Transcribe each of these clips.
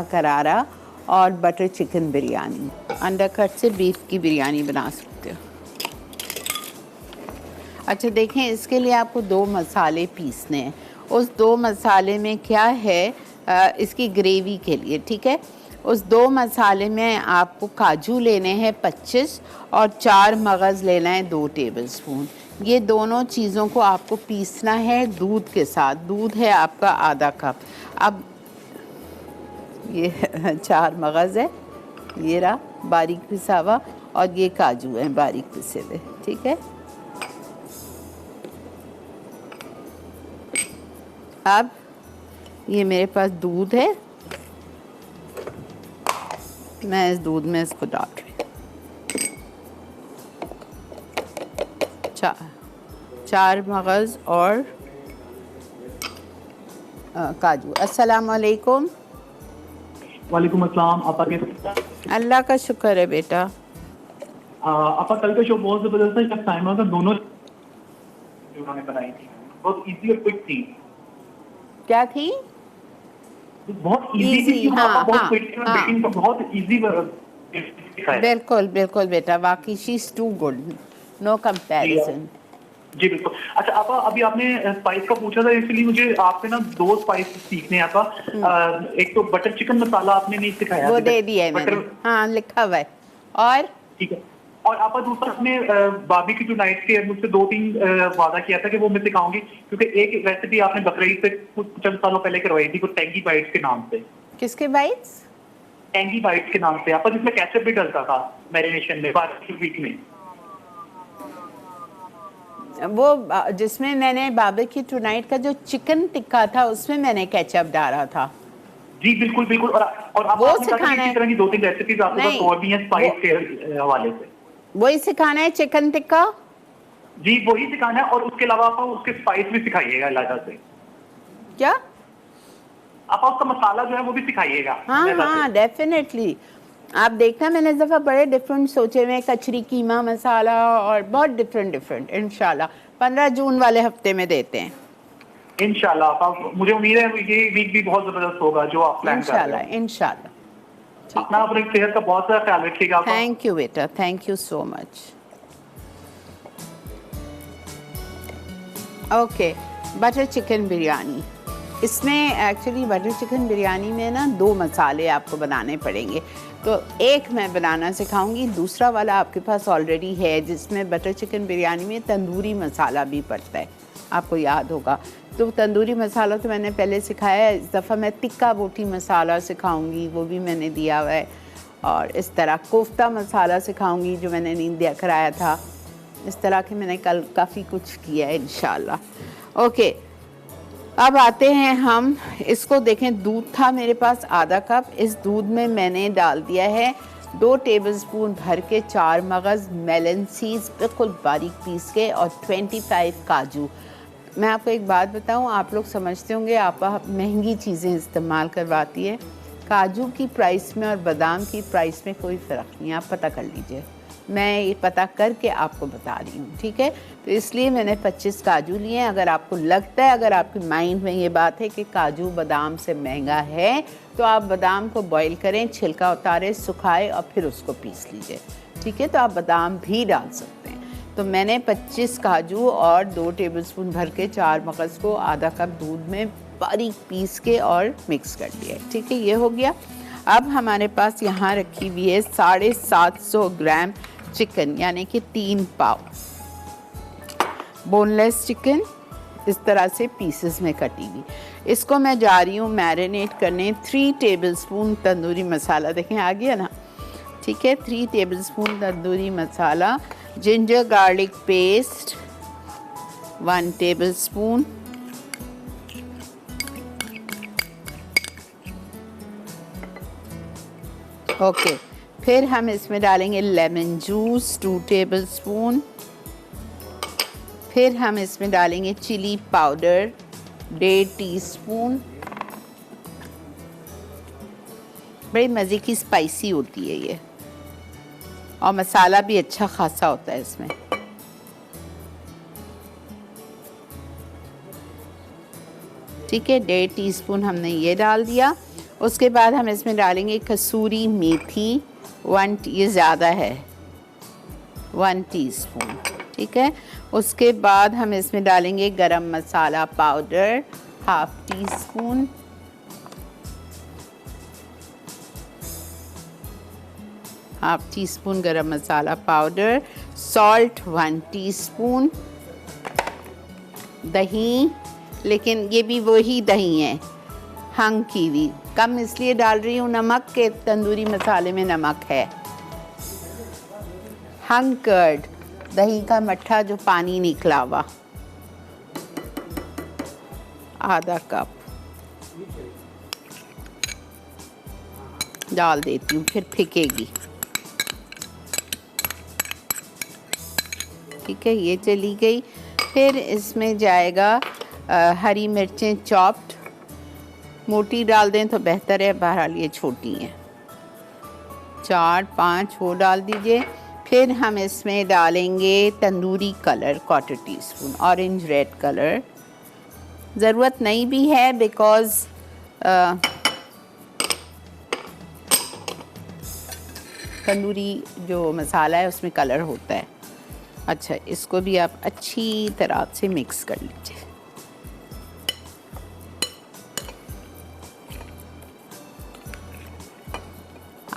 करारा और butter chicken biryani. Under cut से बीफ की बिरयानी बना सकते हो। अच्छा देखें, इसके लिए आपको 2 मसाले पीसने हैं। उस 2 मसाले में क्या है, इसकी ग्रेवी के लिए, ठीक है। उस 2 मसाले में आपको काजू लेने हैं 25 और 4 मगज़ लेना है 2 टेबलस्पून। ये दोनों चीज़ों को आपको पीसना है दूध के साथ। दूध है आपका आधा कप। अब ये 4 मगज़ है, ये रहा बारीक पिसा हुआ, और ये काजू है बारीक पिसे हुए, ठीक है। अब ये मेरे पास दूध है, मैं इस दूध में इसको डाल रही हूँ। 4 मगज़ और काजू। अस्सलाम वालेकुम। वालेकुम अस्सलाम। आपा कैसे? अल्लाह का शुक्र है बेटा। आपा कल का शो बहुत जबरदस्त है। जब टाइम का दोनों जो उन्होंने बनाई थी बहुत इजी और क्विक थी। क्या थी? बहुत इजी थी। हाँ बहुत हाँ क्विक और हाँ, बेकिंग का बहुत इजी। बिल्कुल बिल्कुल बेटा, वाकई she is too good, no comparison. जी बिल्कुल। अच्छा आपा, अभी आपने स्पाइस का पूछा था, इसलिए मुझे आपसे ना 2 स्पाइस सीखने हैं आपा। एक तो बटर चिकन मसाला आपने नहीं सिखाया, वो दे दिया है मैंने, हाँ लिखा हुआ है। और ठीक है। और आपा दूसरा आपने बारबेक्यू टू नाइट के मुझसे 2-3 वादा किया था कि वो मैं सिखाऊंगी, क्योंकि एक रेसिपी आपने बकरीद पे कुछ चंद सालों पहले करवाई थी, वो टेंगी बाइट्स के नाम से। किसके बाइट्स? टेंगी बाइट्स के नाम से आपा, जिसमें केचप भी डलता था मैरिनेशन में, बारबेक्यू वीक में। वो जिसमें मैंने बारबेक्यू टू नाइट का जो चिकन टिक्का था उसमें मैंने केचप डाला था। जी बिल्कुल बिल्कुल। और आप वो आपने कहा सिखाना इसी है, तरह की 2-3 रेसिपीज आपके पास और भी हैं स्पाइस के हवाले से। वही सिखाना है चिकन टिक्का। जी वही सिखाना है, और उसके अलावा आप उसके स्पाइस भी सिखाइएगा अलग से। क्या? आप उसका मसाला जो है वो भी सिखाइएगा। हाँ हाँ डेफिनेटली। आप देखना, मैंने इस दफ़ा बड़े डिफरेंट सोचे हुए, कचरी कीमा मसाला और बहुत डिफरेंट। इंशाल्लाह 15 जून वाले हफ्ते में देते हैं इंशाल्लाह। आप, मुझे उम्मीद है ये वीक भी बहुत जबरदस्त होगा जो आप प्लान कर रहे हो। इंशाल्लाह। अपना अपनी सेहत का बहुत सारा ख्याल रखिएगा। थैंक यू बेटा, thank you so much. Okay, butter chicken biryani. इसमें एक्चुअली बटर चिकन बिरयानी में ना 2 मसाले आपको बनाने पड़ेंगे। तो एक मैं बनाना सिखाऊंगी, दूसरा वाला आपके पास ऑलरेडी है, जिसमें बटर चिकन बिरयानी में तंदूरी मसाला भी पड़ता है, आपको याद होगा। तो तंदूरी मसाला तो मैंने पहले सिखाया है, इस दफ़ा मैं टिक्का बोटी मसाला सिखाऊंगी, वो भी मैंने दिया हुआ है। और इस तरह कोफ्ता मसाला सिखाऊंगी जो मैंने नहीं दिया कराया था। इस तरह के मैंने कल काफ़ी कुछ किया है इंशाल्लाह। ओके, अब आते हैं हम इसको। देखें, दूध था मेरे पास आधा कप। इस दूध में मैंने डाल दिया है 2 टेबलस्पून भर के 4 मगज़ मेलन सीड्स बिल्कुल बारीक पीस के, और 25 काजू। मैं आपको एक बात बताऊं, आप लोग समझते होंगे आप महंगी चीज़ें इस्तेमाल करवाती है। काजू की प्राइस में और बादाम की प्राइस में कोई फ़र्क नहीं, आप पता कर लीजिए। मैं ये पता करके आपको बता रही हूँ, ठीक है। तो इसलिए मैंने 25 काजू लिए हैं। अगर आपको लगता है, अगर आपके माइंड में ये बात है कि काजू बादाम से महंगा है, तो आप बादाम को बॉईल करें, छिलका उतारें, सुखाएं और फिर उसको पीस लीजिए, ठीक है। तो आप बादाम भी डाल सकते हैं। तो मैंने 25 काजू और 2 टेबलस्पून भर के 4 मगज़ को आधा कप दूध में बारीक पीस के और मिक्स कर लिया, ठीक है। ये हो गया। अब हमारे पास यहाँ रखी हुई है 750 ग्राम चिकन, यानी कि 3 पाव बोनलेस चिकन, इस तरह से पीसेस में कटी हुई। इसको मैं जा रही हूँ मैरिनेट करने। 3 टेबलस्पून तंदूरी मसाला, देखें आ गया ना, ठीक है। 3 tablespoon tandoori masala, ginger garlic paste 1 tablespoon, okay. फिर हम इसमें डालेंगे लेमन जूस 2 टेबलस्पून। फिर हम इसमें डालेंगे चिली पाउडर 1.5 टीस्पून। बड़ी मज़े की स्पाइसी होती है ये, और मसाला भी अच्छा खासा होता है इसमें। ठीक है, 1.5 टीस्पून हमने ये डाल दिया। उसके बाद हम इसमें डालेंगे कसूरी मेथी, ये ज़्यादा है, 1 टीस्पून, ठीक है। उसके बाद हम इसमें डालेंगे गरम मसाला पाउडर, 1/2 टीस्पून, गरम मसाला पाउडर, सॉल्ट 1 टीस्पून, दही, लेकिन ये भी वही दही है, हंग की भी, कम इसलिए डाल रही हूँ नमक के तंदूरी मसाले में नमक है। हंग कर्ड, दही का मट्ठा जो पानी निकला हुआ, आधा कप डाल देती हूँ, फिर फेंकेगी, ठीक है। ये चली गई। फिर इसमें जाएगा हरी मिर्चें चॉप्ड, मोटी डाल दें तो बेहतर है, बहरहाल ये छोटी हैं, 4-5 वो डाल दीजिए। फिर हम इसमें डालेंगे tandoori colour, 1/4 teaspoon, orange red colour, ज़रूरत नहीं भी है बिकॉज़ तंदूरी जो मसाला है उसमें कलर होता है। अच्छा, इसको भी आप अच्छी तरह से मिक्स कर लीजिए।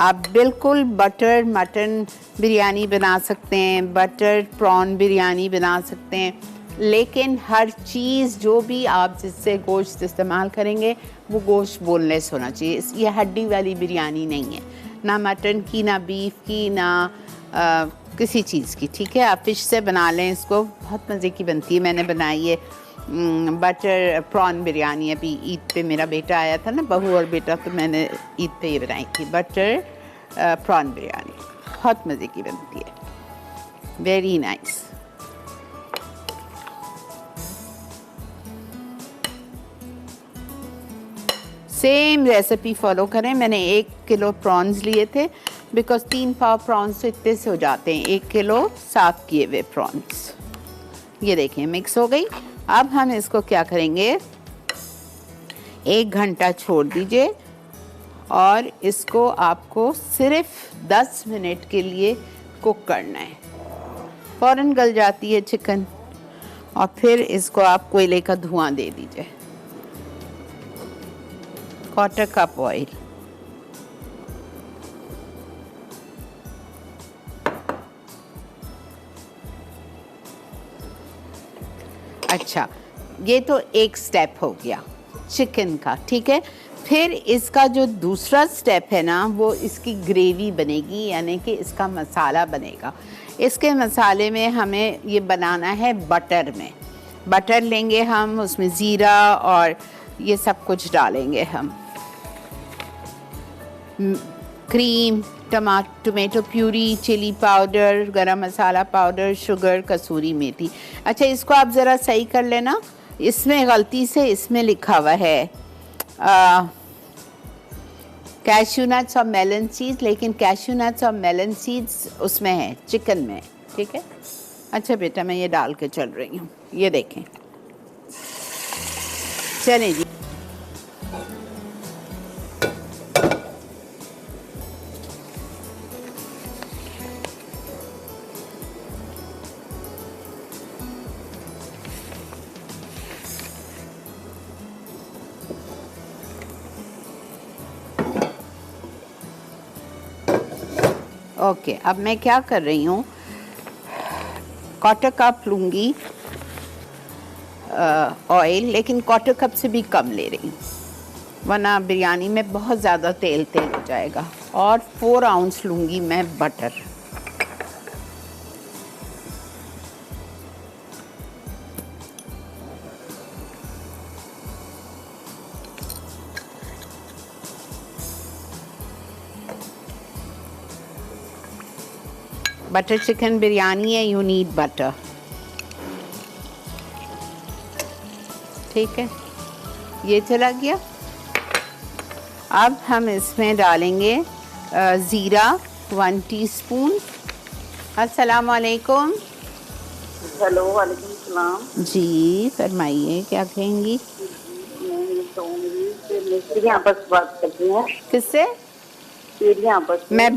आप बिल्कुल बटर मटन बिरयानी बना सकते हैं, बटर प्रॉन बिरयानी बना सकते हैं, लेकिन हर चीज़ जो भी आप जिससे गोश्त इस्तेमाल करेंगे वो गोश्त बोनलेस होना चाहिए। ये हड्डी वाली बिरयानी नहीं है, ना मटन की, ना बीफ की, ना किसी चीज़ की, ठीक है। आप फिश से बना लें इसको, बहुत मज़े की बनती है। मैंने बनाई है बटर प्रॉन बिरयानी, अभी ईद पे मेरा बेटा आया था ना, बहू और बेटा, तो मैंने ईद पे ये बनाई थी बटर प्रॉन बिरयानी, बहुत मज़े की बनती है, very nice. Same recipe follow करें। मैंने 1 किलो प्रॉन्स लिए थे बिकॉज 3 पाव प्रॉन्स तो इतने से हो जाते हैं, 1 किलो साफ किए हुए प्रॉन्स। ये देखें मिक्स हो गई। अब हम इसको क्या करेंगे, 1 घंटा छोड़ दीजिए और इसको आपको सिर्फ 10 मिनट के लिए कुक करना है। फ़ौरन गल जाती है चिकन, और फिर इसको आप कोयले का धुआं दे दीजिए। 1/4 कप ऑयल, अच्छा, ये तो एक स्टेप हो गया चिकन का, ठीक है। फिर इसका जो दूसरा स्टेप है ना, वो इसकी ग्रेवी बनेगी, यानी कि इसका मसाला बनेगा। इसके मसाले में हमें ये बनाना है बटर में। बटर लेंगे हम, उसमें ज़ीरा और ये सब कुछ डालेंगे हम, cream, tomato puree, chilli powder, garam masala powder, sugar, कसूरी मेथी। अच्छा, इसको आप ज़रा सही कर लेना, इसमें गलती से इसमें लिखा हुआ है कैश्यू नट्स और मेलन सीड्स, लेकिन कैश्यू नट्स और मेलन सीड्स उसमें है, चिकन में, ठीक है। अच्छा बेटा, मैं ये डाल के चल रही हूँ, ये देखें, चलें जी। ओके, अब मैं क्या कर रही हूँ, 1/4 कप लूँगी ऑयल, लेकिन 1/4 कप से भी कम ले रही हूँ, वरना बिरयानी में बहुत ज़्यादा तेल हो जाएगा। और 4 आउंस लूँगी मैं बटर। बटर चिकन बिरयानी है, यू नीड बटर, ठीक है। ये चला गया। अब हम इसमें डालेंगे ज़ीरा 1 टीस्पून। अस्सलाम वालेकुम। हेलो, वालेकुम सलाम। जी फरमाइए, क्या कहेंगी? मैं ये कहूँगी कि मिस्त्री आपस में बात करती हैं। किससे? सीढ़ी आपस में। मैं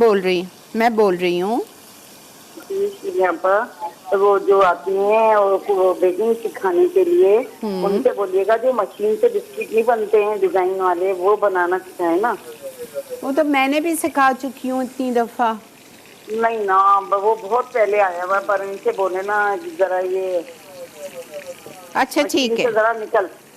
बोल रही हूँ। सीढ़ी आपा तो वो जो आती हैं वो बेकिंग सिखाने के लिए, उनसे बोलिएगा जो मशीन से बिस्किट नहीं बनते हैं डिजाइन वाले, वो बनाना सिखाए ना। वो तो मैंने भी सिखा चुकी हूँ इतनी दफ़ा। नहीं ना, वो बहुत पहले आया हुआ, पर इनसे बोले ना जरा ये अच्छा मशीन ठीक से है। जरा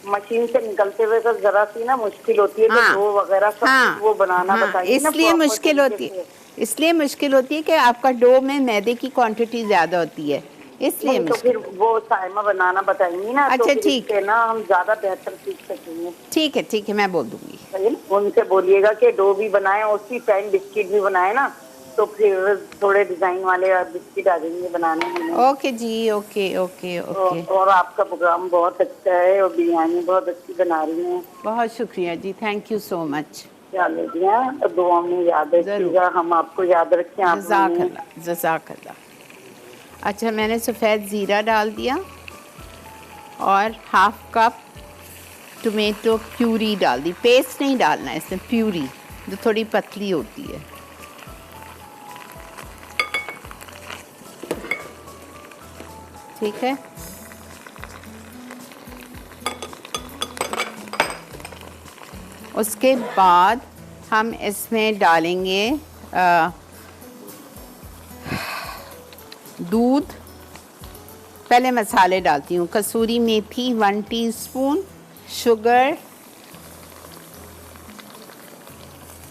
मशीन से निकलते हुए तो जरा सी ना मुश्किल होती है, तो हाँ, डो वगैरह सब हाँ, कुछ वो बनाना हाँ, बताइए ना इसलिए प्रॉपर मुश्किल तरीके होती से। इसलिए मुश्किल होती है कि आपका डो में मैदे की क्वांटिटी ज़्यादा होती है, इसलिए नहीं तो फिर मुश्किल। वो साइमा बनाना बताएंगी ना, तो अच्छा फिर ठीक, इससे ना हम ज्यादा बेहतर सीख सकेंगे। ठीक है, मैं बोल दूंगी। सही है ना? उनसे बोलिएगा कि डो भी बनाए, उसी टाइम बिस्किट भी बनाए ना, तो फिर थोड़े डिजाइन वाले बिस्किट आ जाएंगे बनाने में। ओके जी, ओके। और आपका प्रोग्राम बहुत अच्छा है, और बिरयानी बहुत अच्छी बना रही हैं। बहुत शुक्रिया जी, थैंक यू सो मच। चलो जी, हाँ, तो दुआ में याद ज़रूर, रखिएगा, हम आपको याद रखें, आप हमें। जज़ाकल्ला। अच्छा, मैंने सफ़ेद ज़ीरा डाल दिया और हाफ कप टोमेटो प्यूरी डाल दी। पेस्ट नहीं डालना है इसमें, प्यूरी जो थोड़ी पतली होती है। ठीक है, उसके बाद हम इसमें डालेंगे दूध। पहले मसाले डालती हूँ। कसूरी मेथी 1 teaspoon, sugar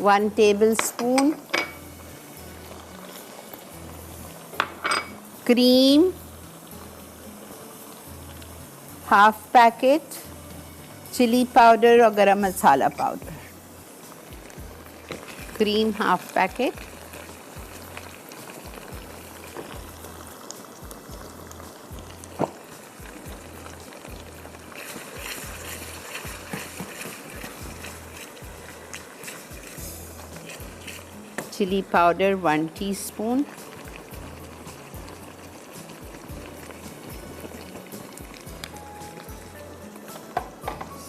1 tablespoon, cream half packet, chilli powder और garam masala powder. Cream half packet, chilli powder 1 teaspoon,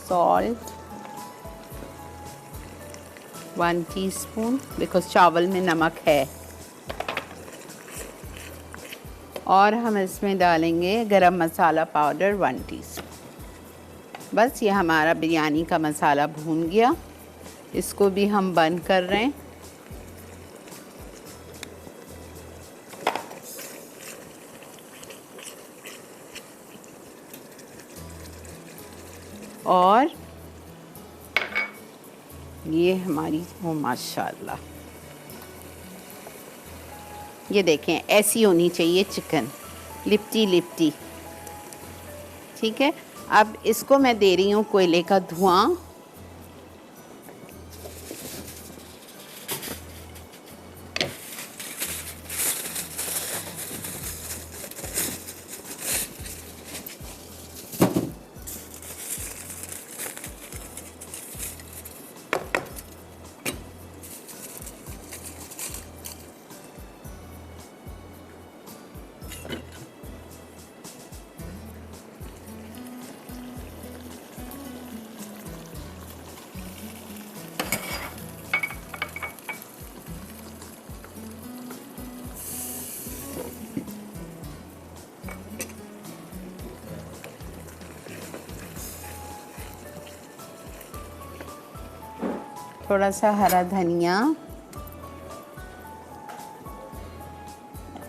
salt 1 teaspoon because चावल में नमक है, और हम इसमें डालेंगे गरम मसाला पाउडर 1 टीस्पून। बस ये हमारा बिरयानी का मसाला भून गया, इसको भी हम बंद कर रहे हैं। और ये हमारी माशाल्लाह, ये देखें ऐसी होनी चाहिए चिकन, लिपटी। ठीक है, अब इसको मैं दे रही हूँ कोयले का धुआं। थोड़ा सा हरा धनिया,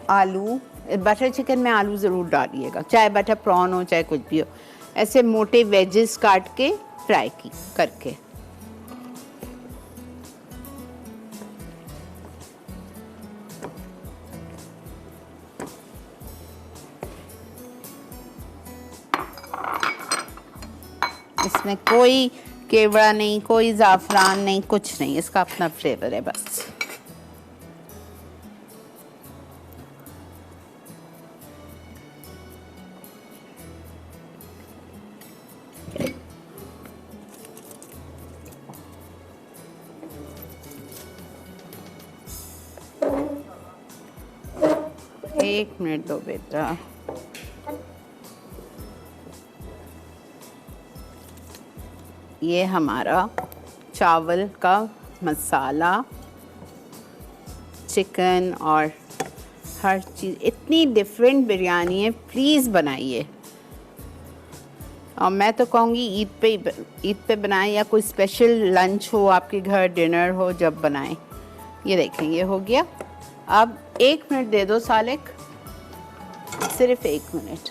आलू। बटर चिकन में आलू ज़रूर डालिएगा, चाहे बटर प्रॉन हो चाहे कुछ भी हो। ऐसे मोटे वेजेस काट के फ्राई करके। इसमें कोई केवड़ा नहीं, कोई ज़ाफ़रान नहीं, कुछ नहीं, इसका अपना फ्लेवर है बस। एक मिनट दो बेटा। ये हमारा चावल का मसाला, चिकन और हर चीज़। इतनी डिफरेंट बिरयानी है, प्लीज़ बनाइए। और मैं तो कहूँगी ईद पे बनाएं या कोई स्पेशल लंच हो आपके घर, डिनर हो, जब बनाएं। ये देखें ये हो गया। अब 1 मिनट दे दो सालिक, सिर्फ 1 मिनट।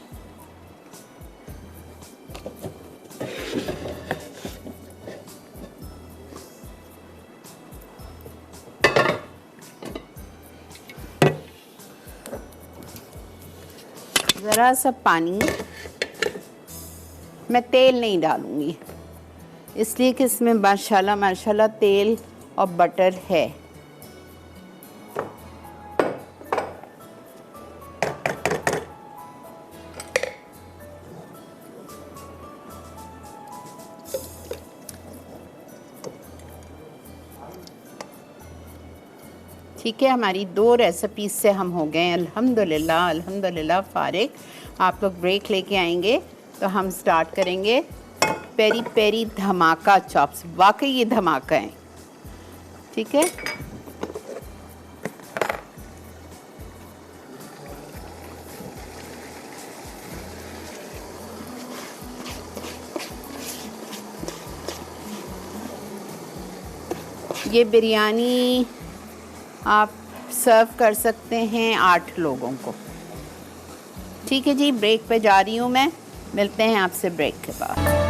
ज़रा सा पानी, मैं तेल नहीं डालूँगी इसलिए कि इसमें माशाल्लाह माशाल्लाह तेल और बटर है। ठीक है, हमारी 2 रेसिपीज़ से हम हो गए अल्हम्दुलिल्लाह अल्हम्दुलिल्लाह फारिग। आप लोग ब्रेक लेके आएंगे तो हम स्टार्ट करेंगे पेरी पेरी धमाका चॉप्स। वाकई ये धमाका है, ठीक है। ये बिरयानी आप सर्व कर सकते हैं 8 लोगों को। ठीक है जी, ब्रेक पे जा रही हूँ मैं, मिलते हैं आपसे ब्रेक के बाद।